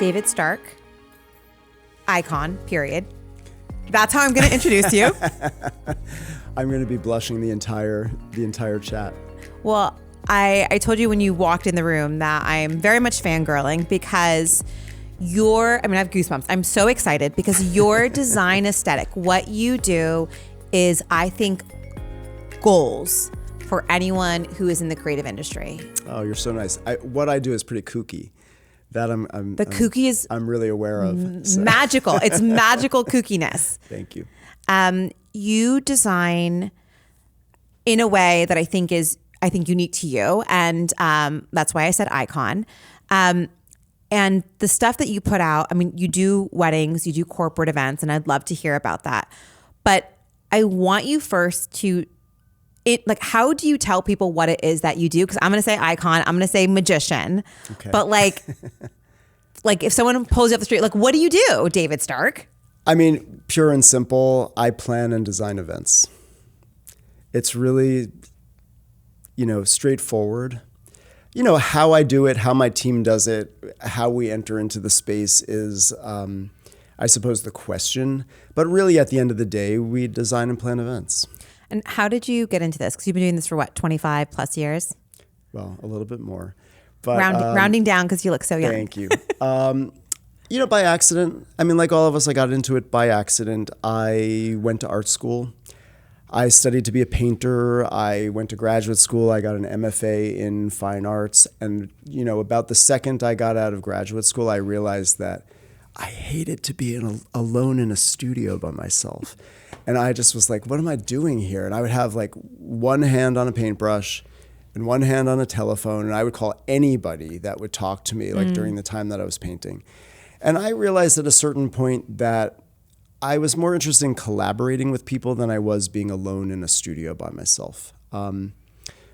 David Stark, icon, period. That's how I'm going to introduce you. I'm going to be blushing the entire chat. Well, I told you when you walked in the room that I'm very much fangirling because I have goosebumps. I'm so excited because your design aesthetic, what you do is, I think, goals for anyone who is in the creative industry. Oh, you're so nice. What I do is pretty kooky. That kooky is I'm really aware of. So. Magical. It's magical kookiness. Thank you. You design in a way that I think unique to you, and that's why I said icon. And the stuff that you put out, I mean, you do weddings, you do corporate events, and I'd love to hear about that. But I want you first to how do you tell people what it is that you do? Because I'm going to say icon, I'm going to say magician. Okay. But like if someone pulls you off the street, what do you do, David Stark? I mean, pure and simple, I plan and design events. It's really, straightforward. How I do it, how my team does it, how we enter into the space is, I suppose, the question. But really, at the end of the day, we design and plan events. And how did you get into this? Because you've been doing this for 25 plus years? Well, a little bit more. But rounding down because you look so young. Thank you. By accident. I mean, like all of us, I got into it by accident. I went to art school. I studied to be a painter. I went to graduate school. I got an MFA in fine arts. And, about the second I got out of graduate school, I realized that I hated to be alone in a studio by myself. And I just was like, what am I doing here? And I would have one hand on a paintbrush and one hand on a telephone. And I would call anybody that would talk to me during the time that I was painting. And I realized at a certain point that I was more interested in collaborating with people than I was being alone in a studio by myself.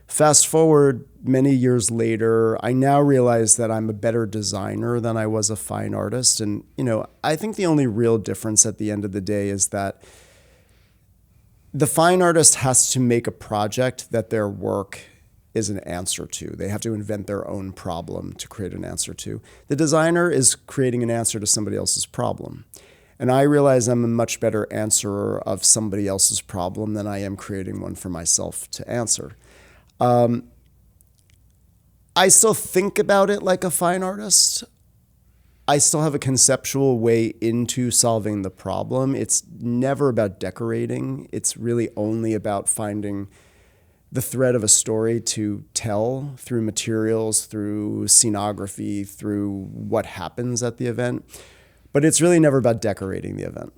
Fast forward many years later, I now realize that I'm a better designer than I was a fine artist. And, I think the only real difference at the end of the day is that the fine artist has to make a project that their work is an answer to. They have to invent their own problem to create an answer to. The designer is creating an answer to somebody else's problem. And I realize I'm a much better answerer of somebody else's problem than I am creating one for myself to answer. I still think about it like a fine artist. I still have a conceptual way into solving the problem. It's never about decorating. It's really only about finding the thread of a story to tell through materials, through scenography, through what happens at the event. But it's really never about decorating the event.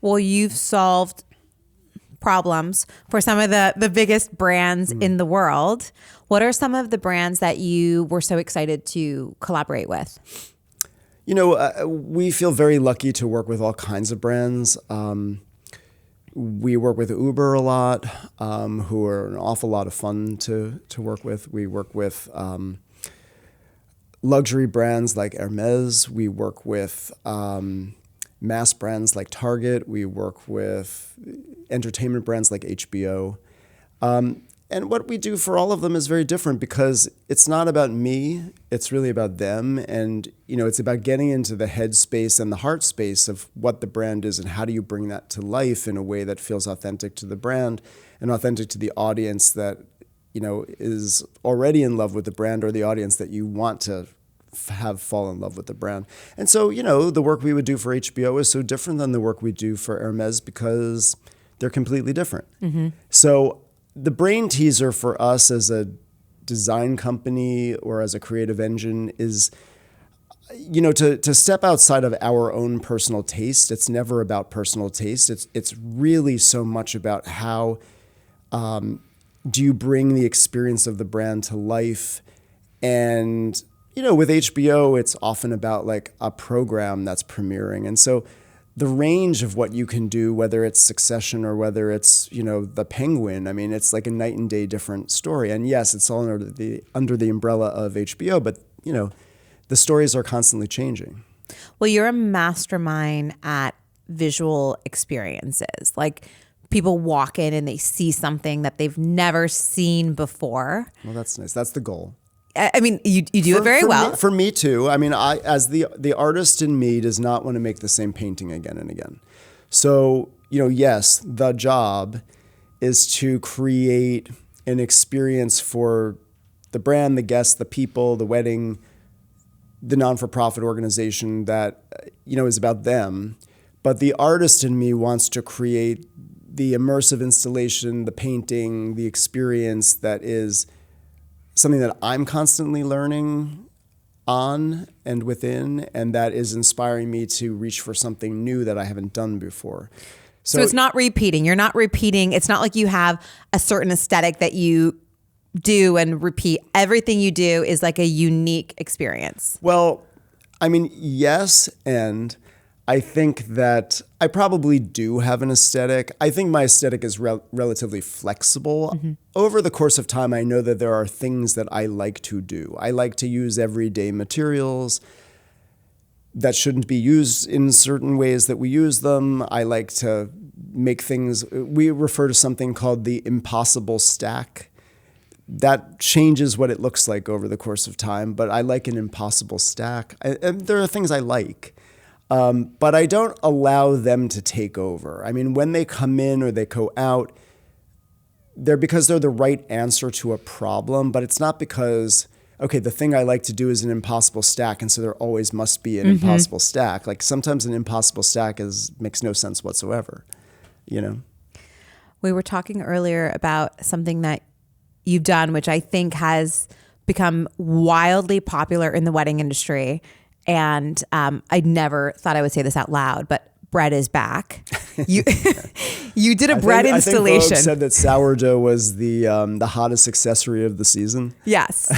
Well, you've solved problems for some of the biggest brands in the world. What are some of the brands that you were so excited to collaborate with? We feel very lucky to work with all kinds of brands. We work with Uber a lot, who are an awful lot of fun to work with. We work with luxury brands like Hermes. We work with mass brands like Target. We work with entertainment brands like HBO. And what we do for all of them is very different because it's not about me, it's really about them. And, it's about getting into the head space and the heart space of what the brand is and how do you bring that to life in a way that feels authentic to the brand and authentic to the audience that, is already in love with the brand or the audience that you want to have fall in love with the brand. And so, the work we would do for HBO is so different than the work we do for Hermes because they're completely different. Mm-hmm. So the brain teaser for us as a design company or as a creative engine is, to step outside of our own personal taste. It's never about personal taste. It's really so much about how do you bring the experience of the brand to life. And, with HBO, it's often about a program that's premiering. And so the range of what you can do, whether it's Succession or whether it's, The Penguin, I mean, it's like a night and day different story. And yes, it's all under the umbrella of HBO, but, the stories are constantly changing. Well, you're a mastermind at visual experiences. People walk in and they see something that they've never seen before. Well, that's nice. That's the goal. I mean, you do it very well. For me too. I mean, as the artist in me does not want to make the same painting again and again. So, yes, the job is to create an experience for the brand, the guests, the people, the wedding, the non-for-profit organization that, is about them. But the artist in me wants to create the immersive installation, the painting, the experience that is something that I'm constantly learning on and within, and that is inspiring me to reach for something new that I haven't done before. So it's not repeating. You're not repeating. It's not like you have a certain aesthetic that you do and repeat. Everything you do is like a unique experience. Well, I mean, yes, and I think that I probably do have an aesthetic. I think my aesthetic is relatively flexible. Mm-hmm. Over the course of time, I know that there are things that I like to do. I like to use everyday materials that shouldn't be used in certain ways that we use them. I like to make things, we refer to something called the impossible stack. That changes what it looks like over the course of time, but I like an impossible stack. And there are things I like. But I don't allow them to take over. I mean, when they come in or they go out, because they're the right answer to a problem, but it's not because, okay, the thing I like to do is an impossible stack, and so there always must be an impossible stack. Like sometimes an impossible stack makes no sense whatsoever, We were talking earlier about something that you've done, which I think has become wildly popular in the wedding industry. And I never thought I would say this out loud, but bread is back. You you did a bread installation. I think Vogue said that sourdough was the hottest accessory of the season. Yes.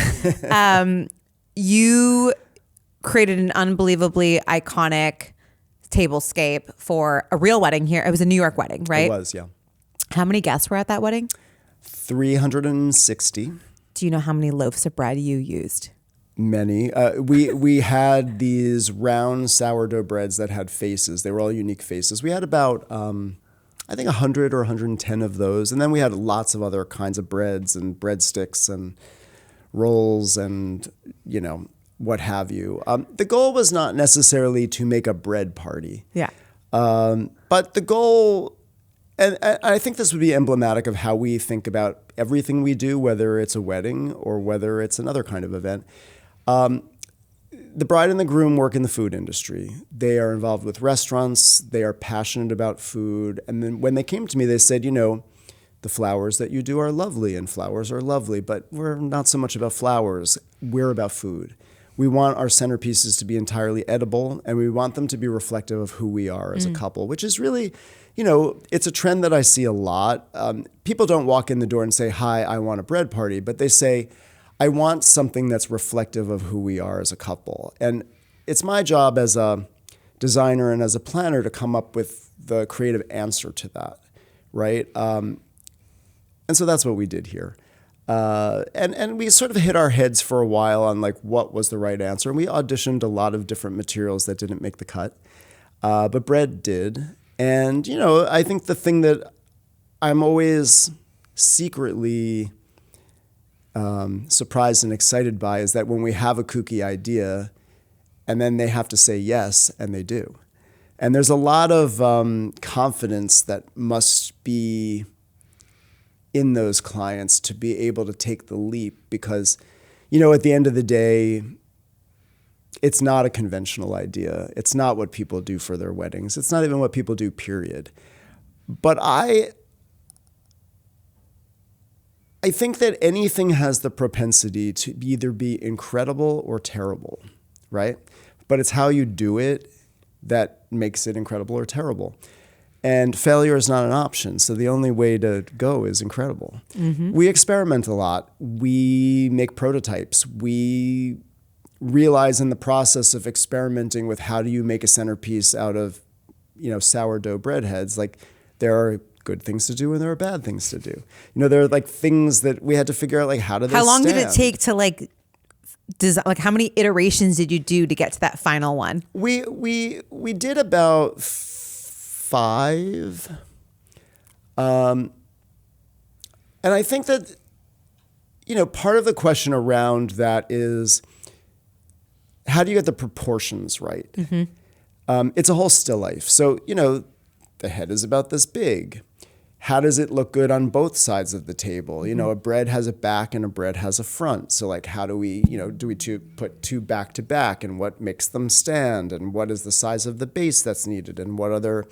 You created an unbelievably iconic tablescape for a real wedding here. It was a New York wedding, right? It was, yeah. How many guests were at that wedding? 360. Do you know how many loaves of bread you used? Many. We had these round sourdough breads that had faces. They were all unique faces. We had about, I think 100 or 110 of those. And then we had lots of other kinds of breads and breadsticks and rolls and, what have you. The goal was not necessarily to make a bread party. Yeah. But the goal, and I think this would be emblematic of how we think about everything we do, whether it's a wedding or whether it's another kind of event. The bride and the groom work in the food industry. They are involved with restaurants. They are passionate about food. And then when they came to me, they said, the flowers that you do are lovely and flowers are lovely, but we're not so much about flowers. We're about food. We want our centerpieces to be entirely edible, and we want them to be reflective of who we are as a couple, which is really, it's a trend that I see a lot. People don't walk in the door and say, hi, I want a bread party, but they say, I want something that's reflective of who we are as a couple. And it's my job as a designer and as a planner to come up with the creative answer to that, right? And so that's what we did here. And we sort of hit our heads for a while on what was the right answer. And we auditioned a lot of different materials that didn't make the cut, but bread did. And, I think the thing that I'm always secretly surprised and excited by is that when we have a kooky idea and then they have to say yes, and they do. And there's a lot of confidence that must be in those clients to be able to take the leap because, at the end of the day, it's not a conventional idea. It's not what people do for their weddings. It's not even what people do, period. But I think that anything has the propensity to either be incredible or terrible, right? But it's how you do it that makes it incredible or terrible. And failure is not an option. So the only way to go is incredible. Mm-hmm. We experiment a lot. We make prototypes. We realize in the process of experimenting with how do you make a centerpiece out of, sourdough bread heads, there are good things to do and there are bad things to do. There are things that we had to figure out, how do they How long stand? did it take to design, how many iterations did you do to get to that final one? We did about 5. And I think that, part of the question around that is, how do you get the proportions right? It's a whole still life. So, the head is about this big. How does it look good on both sides of the table? A bread has a back and a bread has a front. So like, how do we put two back to back, and what makes them stand, and what is the size of the base that's needed, and what other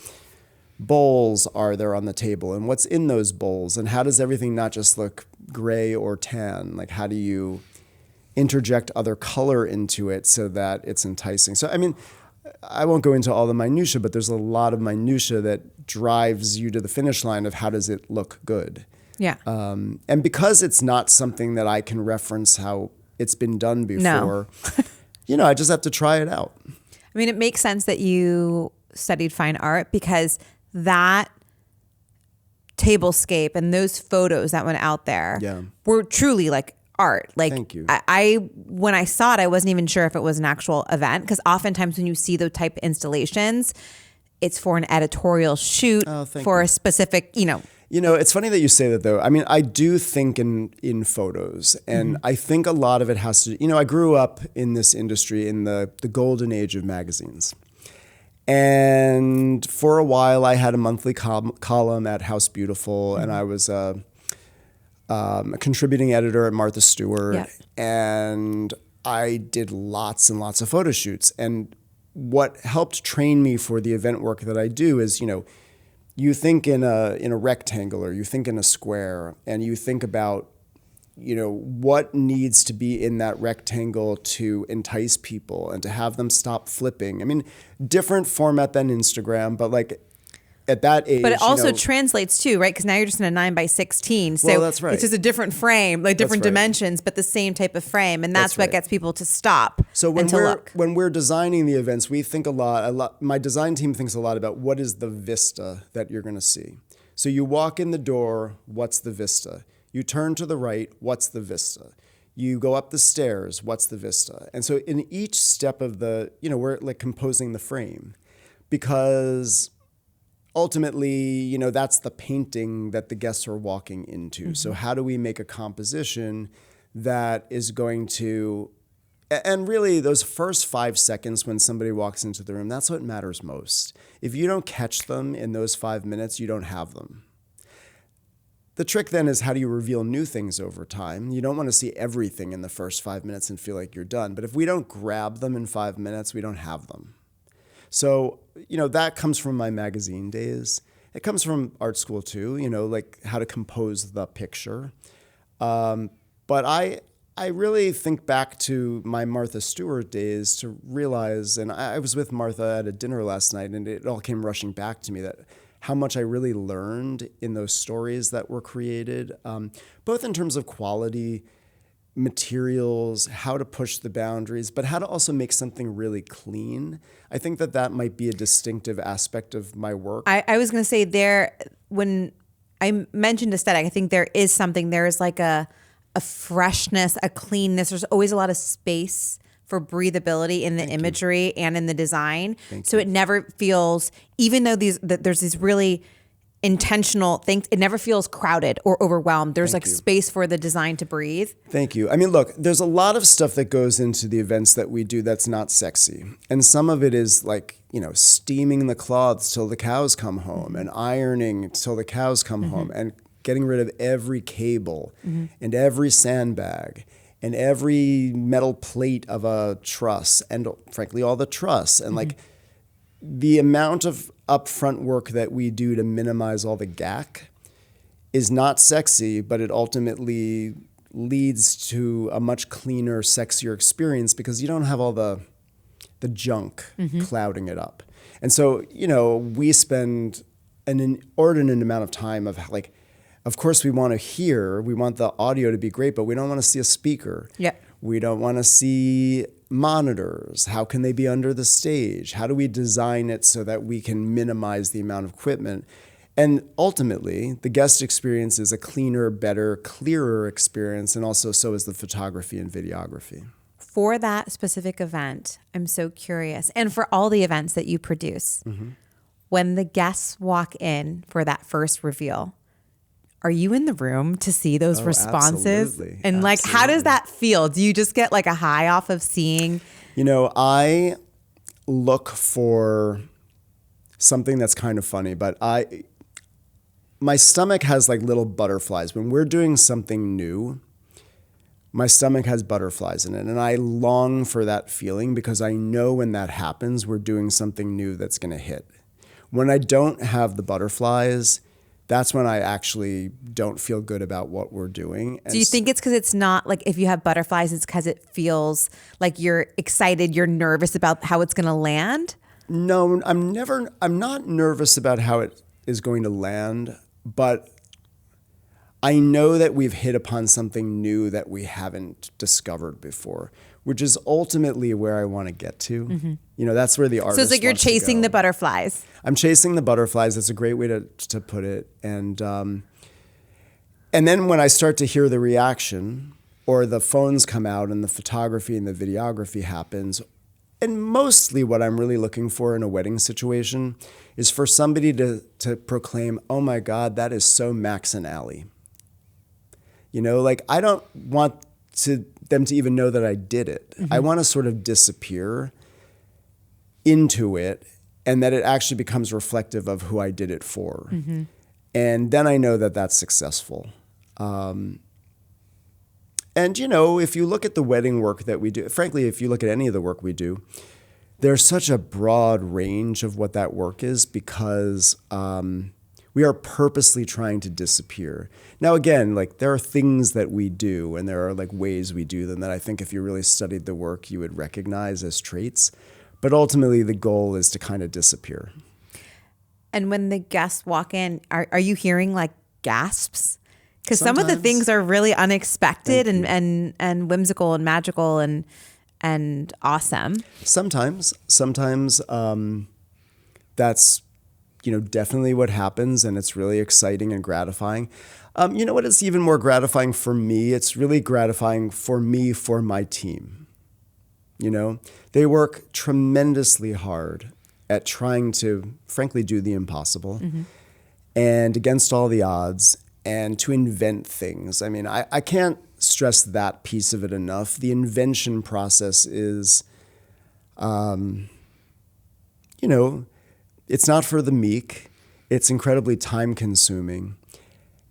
bowls are there on the table, and what's in those bowls, and how does everything not just look gray or tan? Like, how do you interject other color into it so that it's enticing? So, I won't go into all the minutia, but there's a lot of minutia that drives you to the finish line of how does it look good. Yeah. And because it's not something that I can reference how it's been done before, I just have to try it out. It makes sense that you studied fine art, because that tablescape and those photos that went out there were truly like art. Like, thank you. When I saw it, I wasn't even sure if it was an actual event, because oftentimes when you see those type of installations, it's for an editorial shoot for a specific, It's funny that you say that, though. I do think in photos, and I think a lot of it has to, I grew up in this industry in the golden age of magazines. And for a while, I had a monthly column at House Beautiful, and I was a contributing editor at Martha Stewart, and I did lots and lots of photo shoots. And what helped train me for the event work that I do is, you think in a rectangle, or you think in a square, and you think about, what needs to be in that rectangle to entice people and to have them stop flipping. Different format than Instagram, but like, at that age, but it also translates too, right? Because now you're just in a 9x16, so that's right. It's just a different frame, like different dimensions, but the same type of frame, and that's what gets people to stop. So when look. When we're designing the events, we think a lot. My design team thinks a lot about what is the vista that you're going to see. So you walk in the door, what's the vista? You turn to the right, what's the vista? You go up the stairs, what's the vista? And so in each step of we're like composing the frame, because ultimately, that's the painting that the guests are walking into. So how do we make a composition that is going to, and really those first 5 seconds when somebody walks into the room, that's what matters most. If you don't catch them in those 5 minutes, you don't have them. The trick then is, how do you reveal new things over time? You don't want to see everything in the first 5 minutes and feel like you're done. But if we don't grab them in 5 minutes, we don't have them. So, that comes from my magazine days. It comes from art school too, like how to compose the picture. But I really think back to my Martha Stewart days to realize, and I was with Martha at a dinner last night, and it all came rushing back to me, that how much I really learned in those stories that were created, both in terms of quality, materials, how to push the boundaries, but how to also make something really clean. I think that might be a distinctive aspect of my work. I was going to say when I mentioned aesthetic, I think there is like a freshness, a cleanness. There's always a lot of space for breathability in the imagery and in the design. So it never feels, even though there's these really intentional things, it never feels crowded or overwhelmed. There's space for the design to breathe. Thank you. Look, there's a lot of stuff that goes into the events that we do that's not sexy. And some of it is like, steaming the cloths till the cows come home, and ironing till the cows come home, and getting rid of every cable and every sandbag and every metal plate of a truss, and frankly, all the truss. And like, the amount of upfront work that we do to minimize all the gack is not sexy, but it ultimately leads to a much cleaner, sexier experience, because you don't have all the junk clouding it up. And so, we spend an inordinate amount of time of course we want the audio to be great, but we don't want to see a speaker. Yeah. We don't want to see monitors. How can they be under the stage? How do we design it so that we can minimize the amount of equipment? And ultimately, the guest experience is a cleaner, better, clearer experience, and also so is the photography and videography. For that specific event, I'm so curious, and for all the events that you produce, when the guests walk in for that first reveal, are you in the room to see those responses? Absolutely. And like, how does that feel? Do you just get like a high off of seeing? I look for something that's kind of funny, but my stomach has like little butterflies. When we're doing something new, my stomach has butterflies in it. And I long for that feeling because I know when that happens, we're doing something new that's going to hit. When I don't have the butterflies, that's when I actually don't feel good about what we're doing. Do you think it's because it's not like if you have butterflies, it's because it feels like you're excited, you're nervous about how it's going to land? No, I'm not nervous about how it is going to land, but I know that we've hit upon something new that we haven't discovered before, which is ultimately where I want to get to. Mm-hmm. That's where the artist. So it's like you're wants to chasing go. the butterflies. I'm chasing the butterflies. That's a great way to put it. And then when I start to hear the reaction, or the phones come out and the photography and the videography happens, and mostly what I'm really looking for in a wedding situation is for somebody to proclaim, "Oh my God, that is so Max and Allie." I don't want them to even know that I did it. Mm-hmm. I want to sort of disappear into it and that it actually becomes reflective of who I did it for. Mm-hmm. And then I know that that's successful. And if you look at the wedding work that we do, frankly, if you look at any of the work we do, there's such a broad range of what that work is because we are purposely trying to disappear. Now, again, there are things that we do and there are ways we do them that I think if you really studied the work, you would recognize as traits. But ultimately, the goal is to kind of disappear. And when the guests walk in, are you hearing gasps? Because some of the things are really unexpected and whimsical and magical and awesome. Sometimes that's definitely what happens, and it's really exciting and gratifying. You know what? It's even more gratifying for me. It's really gratifying for me, for my team. They work tremendously hard at trying to, frankly, do the impossible, mm-hmm. and against all the odds, and to invent things. I mean, I can't stress that piece of it enough. The invention process is, it's not for the meek. It's incredibly time-consuming.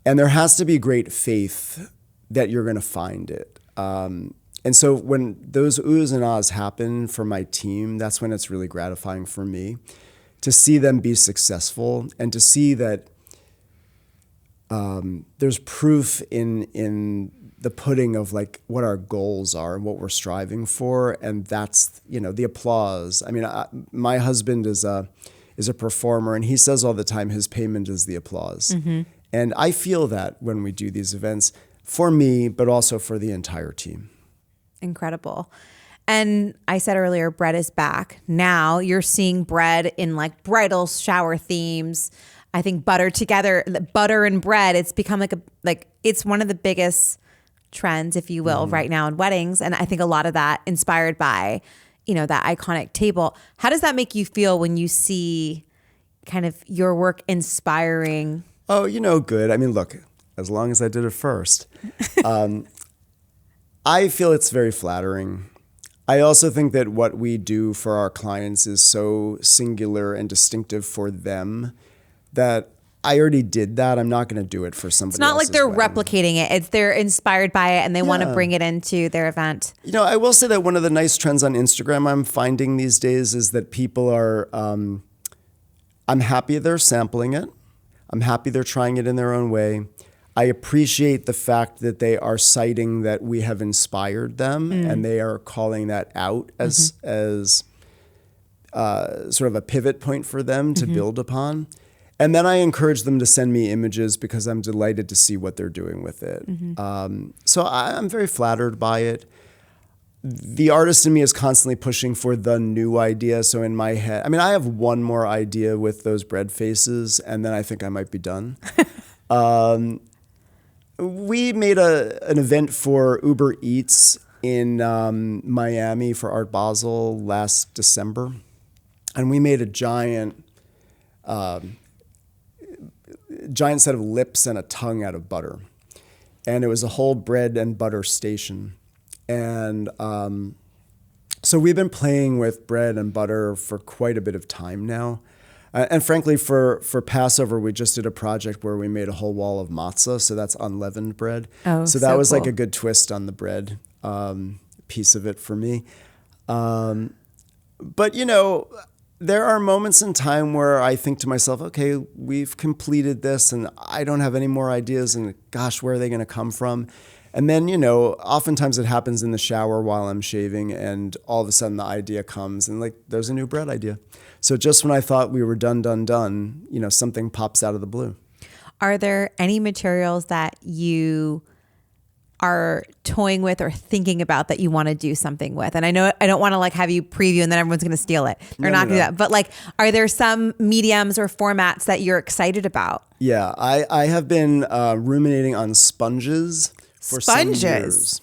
And there has to be great faith that you're going to find it. And so when those oohs and ahs happen for my team, that's when it's really gratifying for me to see them be successful and to see that there's proof in the pudding of what our goals are and what we're striving for. And that's, the applause. I mean, my husband is a performer, and he says all the time his payment is the applause. Mm-hmm. And I feel that when we do these events for me, but also for the entire team. Incredible. And I said earlier, bread is back. Now you're seeing bread in bridal shower themes. I think butter and bread, it's become it's one of the biggest trends, if you will, right now in weddings. And I think a lot of that inspired by that iconic table. How does that make you feel when you see kind of your work inspiring? Oh, good. I mean, look, as long as I did it first, I feel it's very flattering. I also think that what we do for our clients is so singular and distinctive for them that I already did that. I'm not going to do it for somebody else. It's not like they're wedding. Replicating it. They're inspired by it and they want to bring it into their event. I will say that one of the nice trends on Instagram I'm finding these days is that people are, I'm happy they're sampling it. I'm happy they're trying it in their own way. I appreciate the fact that they are citing that we have inspired them and they are calling that out as sort of a pivot point for them to build upon. And then I encourage them to send me images because I'm delighted to see what they're doing with it. Mm-hmm. So I'm very flattered by it. The artist in me is constantly pushing for the new idea. So in my head, I have one more idea with those bread faces, and then I think I might be done. We made an event for Uber Eats in Miami for Art Basel last December. And we made a giant giant set of lips and a tongue out of butter. And it was a whole bread and butter station. And so we've been playing with bread and butter for quite a bit of time now. And frankly, for Passover, we just did a project where we made a whole wall of matzah. So that's unleavened bread. Oh, so that was cool. like a good twist on the bread piece of it for me. But, you know, there are moments in time where I think to myself, okay, we've completed this and I don't have any more ideas, and gosh, where are they going to come from? And then, you know, oftentimes it happens in the shower while I'm shaving, and all of a sudden the idea comes and like, there's a new bread idea. So just when I thought we were done, you know, something pops out of the blue. Are there any materials that you are toying with or thinking about that you want to do something with? And I know I don't want to like have you preview and then everyone's going to steal it. Or not do that. But like, are there some mediums or formats that you're excited about? Yeah, I have been ruminating on sponges for some years.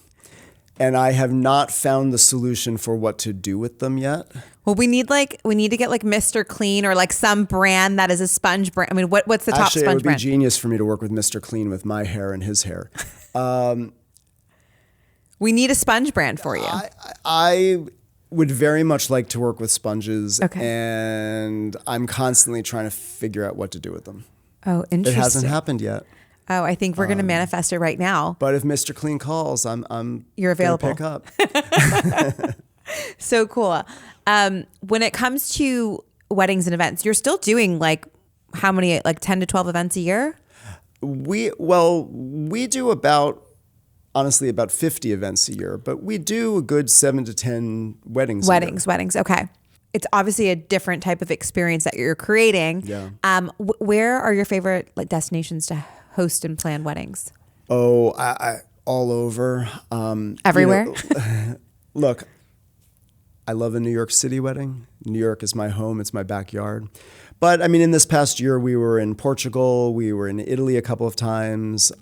And I have not found the solution for what to do with them yet. Well, we need to get like Mr. Clean or like some brand that is a sponge brand. I mean, what's the top Actually, sponge it would brand? be genius for me to work with Mr. Clean with my hair and his hair. We need a sponge brand for you. I would very much like to work with sponges, Okay. and I'm constantly trying to figure out what to do with them. Oh, interesting. It hasn't happened yet. Oh, I think we're going to manifest it right now. But if Mr. Clean calls, I'm You're available. Pick up. So cool. When it comes to weddings and events, you're still doing like how many, like 10 to 12 events a year? We do honestly about 50 events a year, but we do a good 7 to 10 weddings. Weddings. Okay. It's obviously a different type of experience that you're creating. Yeah. Where are your favorite like destinations to host and plan weddings? Oh, I all over. Everywhere? You know, look, I love a New York City wedding. New York is my home. It's my backyard. But I mean, in this past year, we were in Portugal. We were in Italy a couple of times.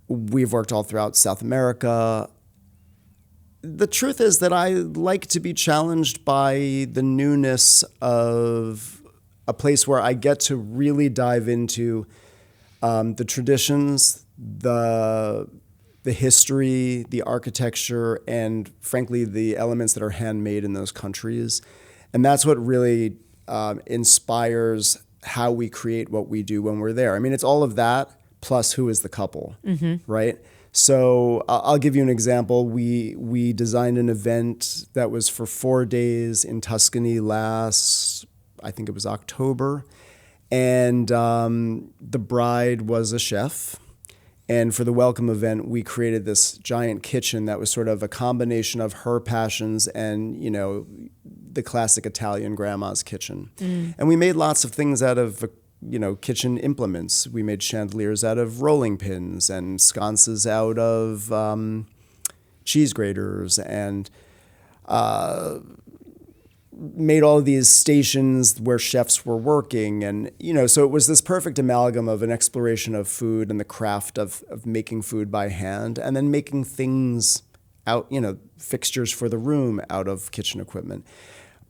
We've worked all throughout South America. The truth is that I like to be challenged by the newness of a place where I get to really dive into the traditions, the history, the architecture, and frankly, the elements that are handmade in those countries. And that's what really inspires how we create what we do when we're there. I mean, it's all of that plus who is the couple, right? So I'll give you an example. We designed an event that was for 4 days in Tuscany last, I think it was October. And the bride was a chef. And for the welcome event, we created this giant kitchen that was sort of a combination of her passions and, you know, the classic Italian grandma's kitchen. And we made lots of things out of, you know, kitchen implements. We made chandeliers out of rolling pins and sconces out of cheese graters, and made all of these stations where chefs were working. And, you know, so it was this perfect amalgam of an exploration of food and the craft of making food by hand, and then making things out, you know, fixtures for the room out of kitchen equipment.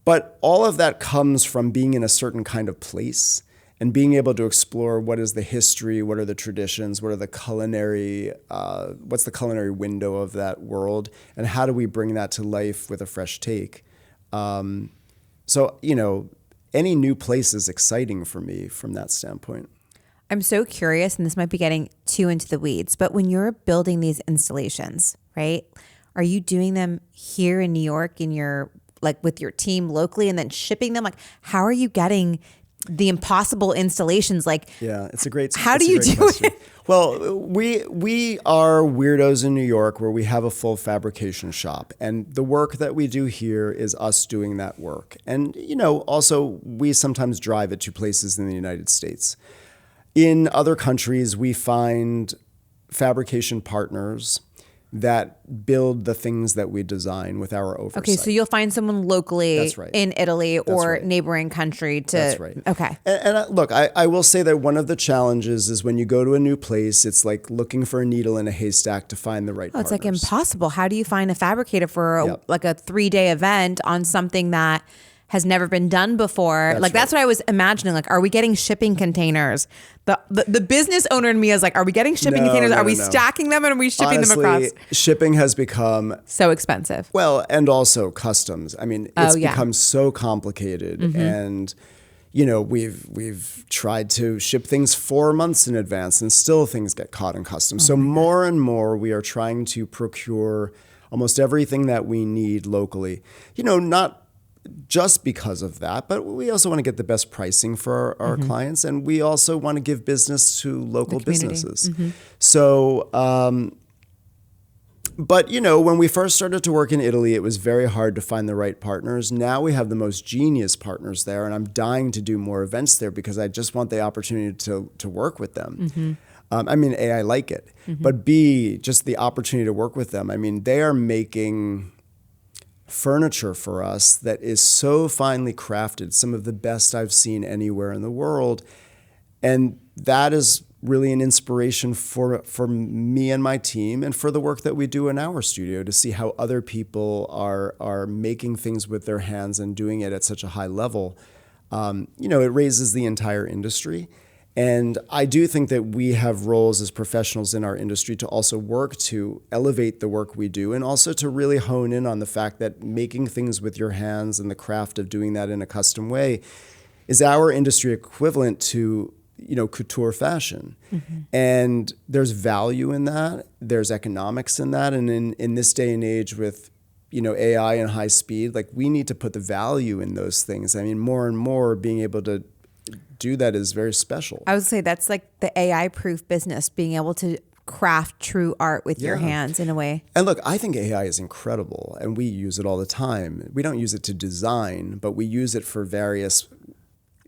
But all of that comes from being in a certain kind of place and being able to explore what is the history, what are the traditions, what are the culinary, what's the culinary window of that world, and how do we bring that to life with a fresh take. So, you know, any new place is exciting for me from that standpoint. I'm so curious, and this might be getting too into the weeds, but when you're building these installations, right, are you doing them here in New York in your, like with your team locally and then shipping them? Like, how are you getting the impossible installations? Like, yeah, it's a great. How do you do it? Well, we are weirdos in New York where we have a full fabrication shop, and the work that we do here is us doing that work. And, you know, also we sometimes drive it to places in the United States. In other countries, we find fabrication partners that build the things that we design with our oversight. Okay, so you'll find someone locally That's right. in Italy or right. neighboring country to. That's right. Okay. And look, I will say that one of the challenges is when you go to a new place, it's like looking for a needle in a haystack to find the right Oh, it's like partners. impossible. How do you find a fabricator for Yep. like a 3-day event on something that has never been done before. That's what I was imagining. Like, are we getting shipping containers? The business owner in me is like, are we getting shipping containers? Are we stacking them and are we shipping them across? Shipping has become so expensive. Well, and also customs. I mean, it's become so complicated, and we've tried to ship things 4 months in advance, and still things get caught in customs. So more and more, we are trying to procure almost everything that we need locally. Not just because of that, but we also want to get the best pricing for our clients, and we also want to give business to local businesses. So, but when we first started to work in Italy, it was very hard to find the right partners. Now we have the most genius partners there, and I'm dying to do more events there because I just want the opportunity to work with them. I mean, A, I like it, but B, just the opportunity to work with them. I mean, they are making furniture for us that is so finely crafted, some of the best I've seen anywhere in the world. And that is really an inspiration for me and my team and for the work that we do in our studio, to see how other people are making things with their hands and doing it at such a high level. It raises the entire industry. And I do think that we have roles as professionals in our industry to also work to elevate the work we do, and also to really hone in on the fact that making things with your hands and the craft of doing that in a custom way is our industry equivalent to, couture fashion. And there's value in that. There's economics in that. And in this day and age with, AI and high speed, like, we need to put the value in those things. I mean, more and more being able to do that is very special. I would say that's like the AI proof business, being able to craft true art with your hands in a way. And look, I think AI is incredible, and we use it all the time. We don't use it to design, but we use it for various.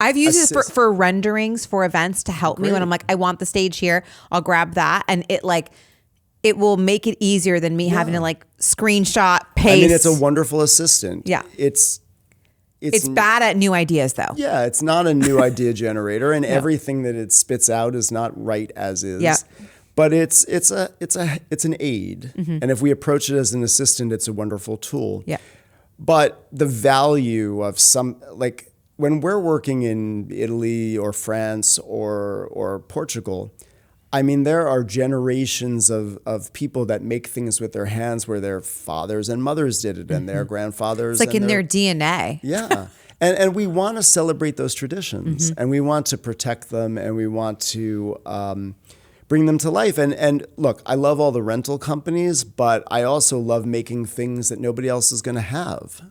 I've used it for renderings for events to help me when I'm like, I want the stage here. I'll grab that, and it will make it easier than me having to screenshot, paste. I mean, it's a wonderful assistant. Yeah. It's bad at new ideas, though. Yeah, it's not a new idea generator, and everything that it spits out is not right as is. Yeah. But it's an aid, and if we approach it as an assistant, it's a wonderful tool. Yeah. But the value of when we're working in Italy or France or Portugal, I mean, there are generations of people that make things with their hands where their fathers and mothers did it, and their grandfathers. It's like in their DNA. Yeah. And we want to celebrate those traditions, and we want to protect them, and we want to bring them to life. And look, I love all the rental companies, but I also love making things that nobody else is going to have,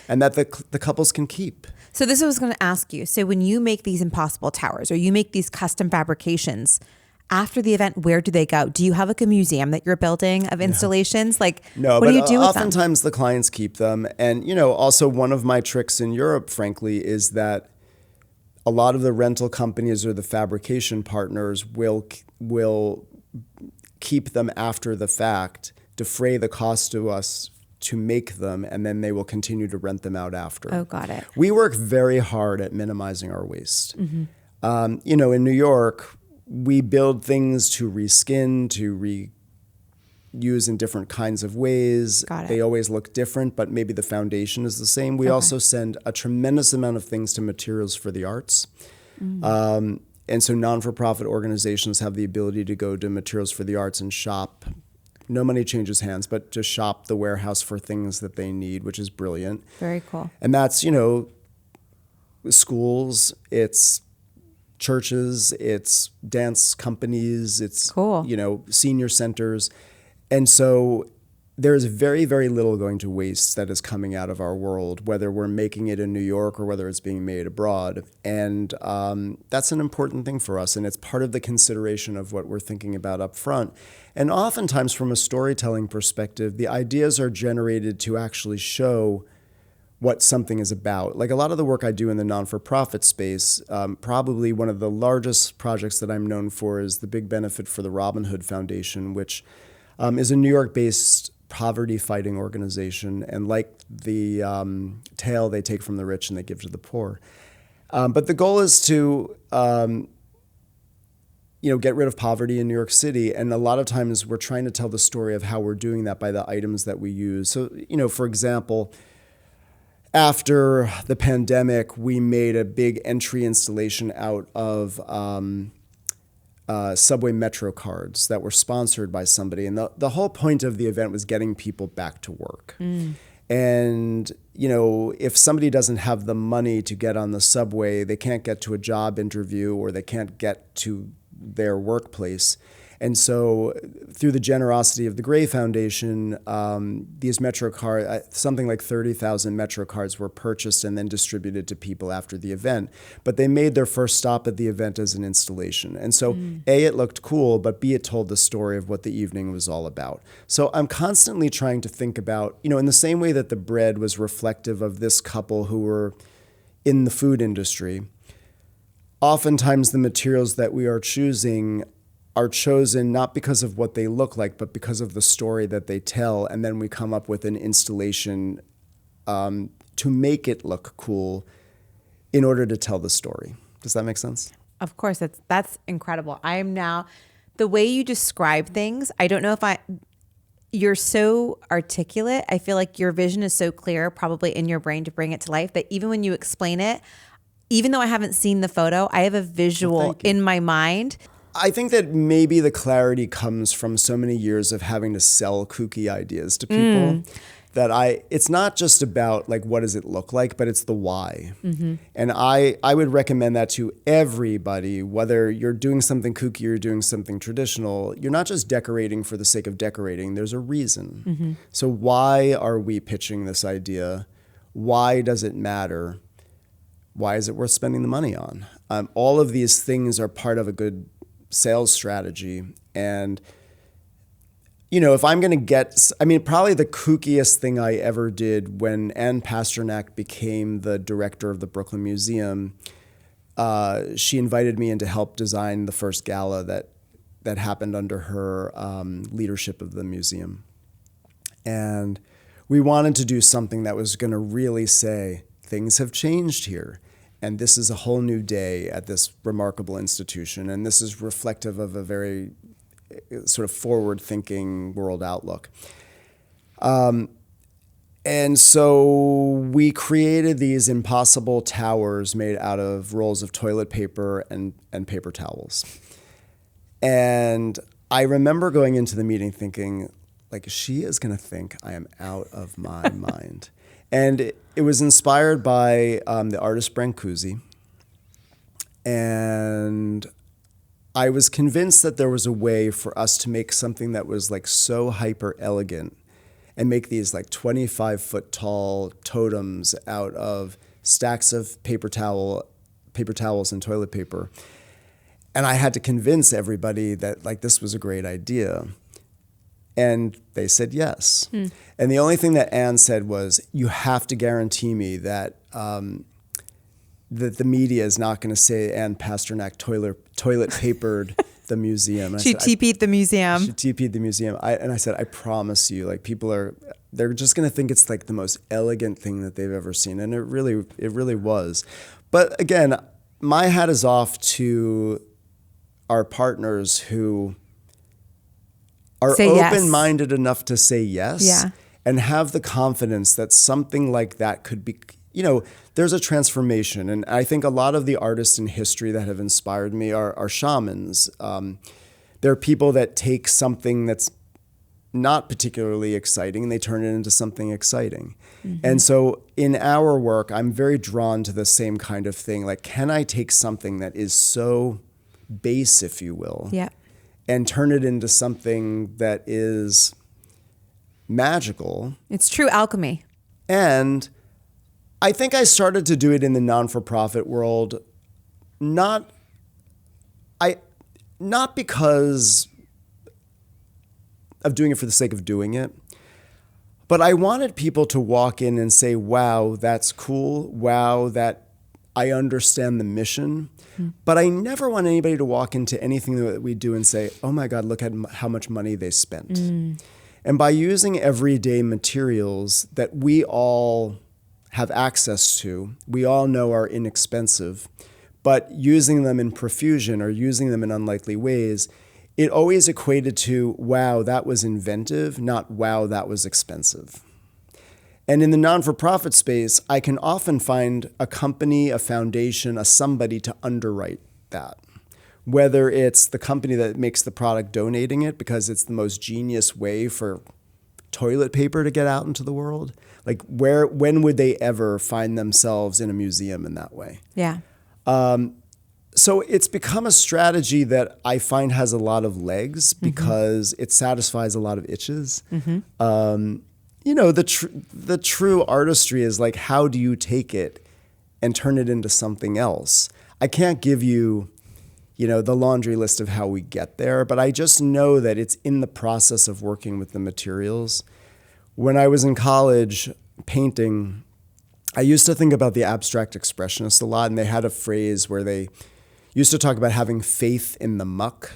and that the couples can keep. So this I was going to ask you. So when you make these impossible towers, or you make these custom fabrications, after the event, where do they go? Do you have a museum that you're building of installations? No, what do you do with them? Oftentimes the clients keep them. And, also one of my tricks in Europe, frankly, is that a lot of the rental companies or the fabrication partners will keep them after the fact, defray the cost to us to make them, and then they will continue to rent them out after. Oh, got it. We work very hard at minimizing our waste. In New York, we build things to reskin, to reuse in different kinds of ways. Got it. They always look different, but maybe the foundation is the same. We also send a tremendous amount of things to Materials for the Arts. And so non-for-profit organizations have the ability to go to Materials for the Arts and shop. No money changes hands, but just shop the warehouse for things that they need, which is brilliant. Very cool. And that's, schools, it's churches, it's dance companies, it's cool. Senior centers. And so there's very, very little going to waste that is coming out of our world, whether we're making it in New York or whether it's being made abroad. And that's an important thing for us. And it's part of the consideration of what we're thinking about up front. And oftentimes from a storytelling perspective, the ideas are generated to actually show what something is about. Like a lot of the work I do in the non-for-profit space, probably one of the largest projects that I'm known for is the Big Benefit for the Robin Hood Foundation, which is a New York-based poverty-fighting organization. And like the tail, they take from the rich and they give to the poor. But the goal is to get rid of poverty in New York City. And a lot of times we're trying to tell the story of how we're doing that by the items that we use. So, for example, after the pandemic, we made a big entry installation out of subway metro cards that were sponsored by somebody. And the whole point of the event was getting people back to work. And, if somebody doesn't have the money to get on the subway, they can't get to a job interview or they can't get to their workplace. And so through the generosity of the Gray Foundation, these Metro cards, something like 30,000 Metro cards were purchased and then distributed to people after the event. But they made their first stop at the event as an installation. And so A, it looked cool, but B, it told the story of what the evening was all about. So I'm constantly trying to think about, in the same way that the bread was reflective of this couple who were in the food industry, oftentimes the materials that we are choosing are chosen not because of what they look like, but because of the story that they tell. And then we come up with an installation to make it look cool in order to tell the story. Does that make sense? Of course, that's incredible. I am now, the way you describe things, I don't know if you're so articulate. I feel like your vision is so clear, probably in your brain to bring it to life, that even when you explain it, even though I haven't seen the photo, I have a visual in my mind. I think that maybe the clarity comes from so many years of having to sell kooky ideas to people that it's not just about like, what does it look like, but it's the why. And I would recommend that to everybody, whether you're doing something kooky or you're doing something traditional. You're not just decorating for the sake of decorating. There's a reason. So why are we pitching this idea? Why does it matter? Why is it worth spending the money on? All of these things are part of a good sales strategy. And, if I'm going to probably the kookiest thing I ever did when Anne Pasternak became the director of the Brooklyn Museum, she invited me in to help design the first gala that happened under her leadership of the museum. And we wanted to do something that was going to really say, things have changed here. And this is a whole new day at this remarkable institution. And this is reflective of a very sort of forward-thinking world outlook. And so we created these impossible towers made out of rolls of toilet paper and paper towels. And I remember going into the meeting thinking, like, she is going to think I am out of my mind. And it was inspired by the artist Brancusi. And I was convinced that there was a way for us to make something that was like so hyper elegant and make these like 25-foot tall totems out of stacks of paper towels and toilet paper. And I had to convince everybody that like this was a great idea. And they said yes. And the only thing that Anne said was, you have to guarantee me that that the media is not going to say Anne Pasternak toilet papered the museum. She TP'd the museum. She TP'd the museum. And I said, I promise you, like they're just going to think it's like the most elegant thing that they've ever seen. And it really was. But again, my hat is off to our partners who are open-minded enough to say yes and have the confidence that something like that could be, there's a transformation. And I think a lot of the artists in history that have inspired me are shamans. They're people that take something that's not particularly exciting and they turn it into something exciting. And so in our work, I'm very drawn to the same kind of thing. Like, can I take something that is so base, if you will, and turn it into something that is magical? It's true alchemy. And I think I started to do it in the non-for-profit world, not because of doing it for the sake of doing it, but I wanted people to walk in and say, wow, that's cool. Wow, that I understand the mission. But I never want anybody to walk into anything that we do and say, oh my God, look at how much money they spent. And by using everyday materials that we all have access to, we all know are inexpensive, but using them in profusion or using them in unlikely ways, it always equated to, wow, that was inventive, not wow, that was expensive. And in the non-for-profit space, I can often find a company, a foundation, a somebody to underwrite that. Whether it's the company that makes the product donating it because it's the most genius way for toilet paper to get out into the world. Like when would they ever find themselves in a museum in that way? Yeah. So it's become a strategy that I find has a lot of legs because it satisfies a lot of itches. The true artistry is like, how do you take it and turn it into something else? I can't give you, the laundry list of how we get there, but I just know that it's in the process of working with the materials. When I was in college painting, I used to think about the abstract expressionists a lot, and they had a phrase where they used to talk about having faith in the muck.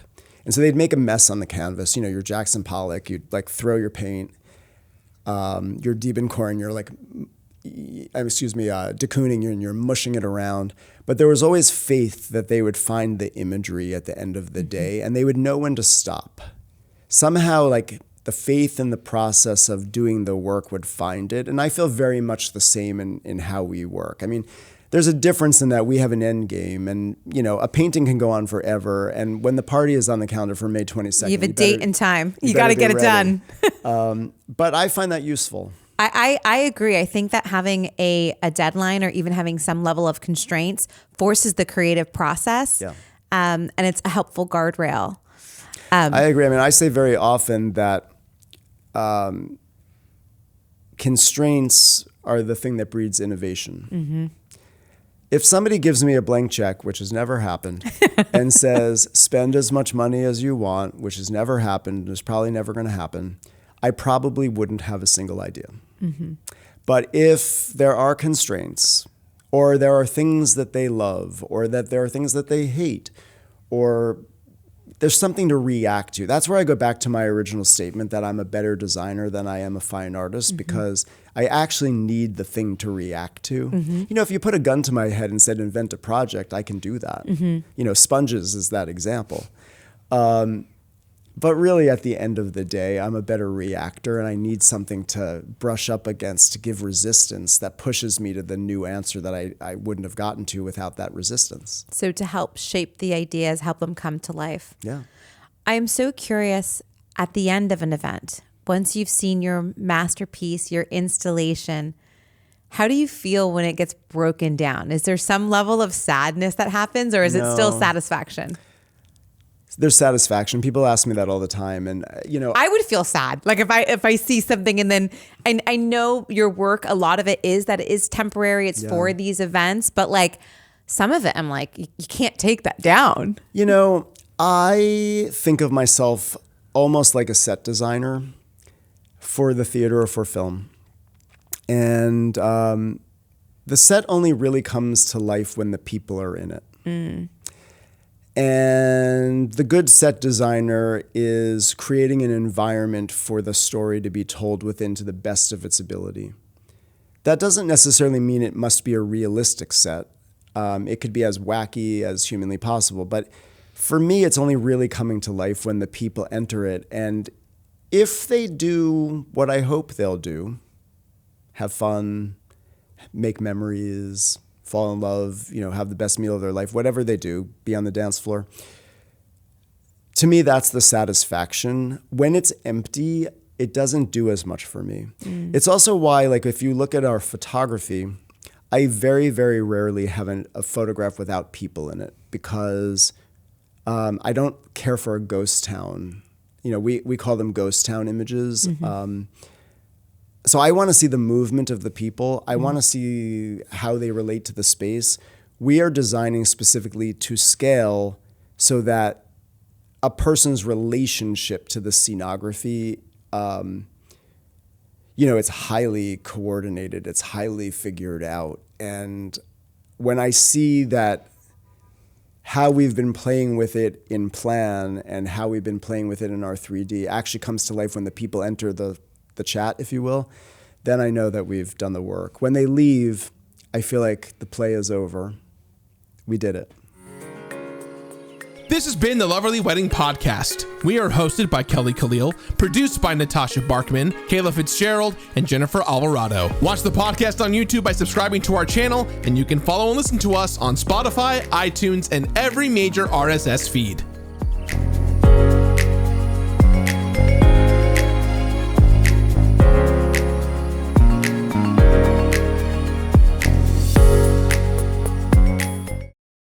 And so they'd make a mess on the canvas. You're Jackson Pollock, you'd like throw your paint, you're Diebenkorn, you're like, de Kooning, and you're mushing it around. But there was always faith that they would find the imagery at the end of the day, and they would know when to stop. Somehow, like, the faith in the process of doing the work would find it. And I feel very much the same in how we work. I mean, there's a difference in that we have an end game, and a painting can go on forever. And when the party is on the calendar for May 22nd, you have a date and time. You got to get it done. But I find that useful. I agree. I think that having a deadline or even having some level of constraints forces the creative process. Yeah. And it's a helpful guardrail. I agree. I mean, I say very often that constraints are the thing that breeds innovation. If somebody gives me a blank check, which has never happened, and says, spend as much money as you want, which has never happened, is probably never going to happen, I probably wouldn't have a single idea. But if there are constraints, or there are things that they love, or that there are things that they hate, or there's something to react to. That's where I go back to my original statement that I'm a better designer than I am a fine artist, because I actually need the thing to react to. If you put a gun to my head and said, invent a project, I can do that. Sponges is that example. But really, at the end of the day, I'm a better reactor, and I need something to brush up against to give resistance that pushes me to the new answer that I wouldn't have gotten to without that resistance. So to help shape the ideas, help them come to life. Yeah. I am so curious, at the end of an event, once you've seen your masterpiece, your installation, how do you feel when it gets broken down? Is there some level of sadness that happens, or is it still satisfaction? There's satisfaction. People ask me that all the time, and I would feel sad. Like if I see something, and then I know your work, a lot of it is temporary. It's for these events, but like some of it, I'm like, you can't take that down. I think of myself almost like a set designer for the theater or for film, and the set only really comes to life when the people are in it. And the good set designer is creating an environment for the story to be told within to the best of its ability. That doesn't necessarily mean it must be a realistic set. It could be as wacky as humanly possible. But for me, it's only really coming to life when the people enter it. And if they do what I hope they'll do, have fun, make memories, fall in love, have the best meal of their life, whatever they do, be on the dance floor. To me, that's the satisfaction. When it's empty, it doesn't do as much for me. It's also why, like, if you look at our photography, I very, very rarely have a photograph without people in it, because I don't care for a ghost town. We call them ghost town images. So I want to see the movement of the people. I want to see how they relate to the space. We are designing specifically to scale so that a person's relationship to the scenography, it's highly coordinated. It's highly figured out. And when I see that how we've been playing with it in plan and how we've been playing with it in our 3D actually comes to life when the people enter the chat, if you will, then I know that we've done the work. When they leave, I feel like the play is over. We did it. This has been the Loverly Wedding Podcast. We are hosted by Kelly Khalil, produced by Natasha Barkman, Kayla Fitzgerald, and Jennifer Alvarado. Watch the podcast on YouTube by subscribing to our channel, and you can follow and listen to us on Spotify, iTunes, and every major RSS feed.